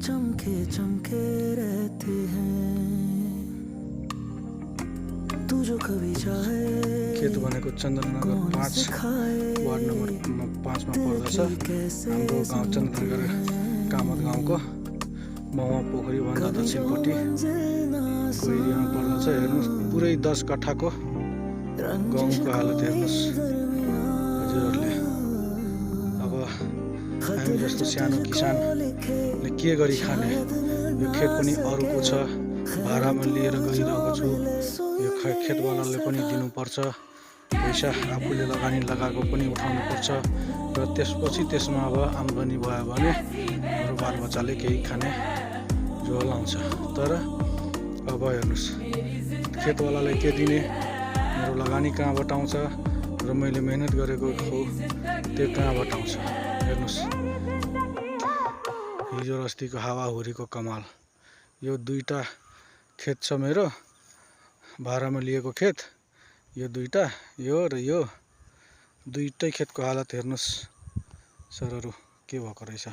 चमके चमके रहते हैं तू जो कभी चाहे। खेत भनेको चन्द्रनगर 5 वार्ड नम्बर 5 मा पर्दछ। हाम्रो गाउँ चन्द्रनगर कामत गाउँको महुवा पोखरी भन्दा दक्षिणपट्टि एरियामा पर्दछ। हेर्नुहोस् पुरै 10 कट्ठाको गाउँको हालत हेर्नुहोस् हजुरहरूले। अब हामी जस्तो सानो किसानले के गरी खाने? यो खेत पनि अरूको छ, भाडामा लिएर गइरहेको छु। यो खेतवालाले पनि दिनुपर्छ पैसा, आफूले लगानी लगाएको पनि उठाउनु पर्छ र त्यसपछि त्यसमा अब आम्दानी भयो भने हाम्रो बालबच्चाले केही खाने जोल आउँछ। तर अब हेर्नुहोस् खेतवालाले के दिने? मेरो लगानी कहाँबाट आउँछ र मैले मेहनत गरेको हो त्यो कहाँबाट आउँछ? हेर्नुहोस् हिजो अस्तिको हावाहुरीको कमाल। यो 2टा खेत छ मेरो, भाडामा लिएको खेत। यो 2टा, यो र यो 2टै खेतको हालत हेर्नुहोस् सरहरू के भएको रहेछ।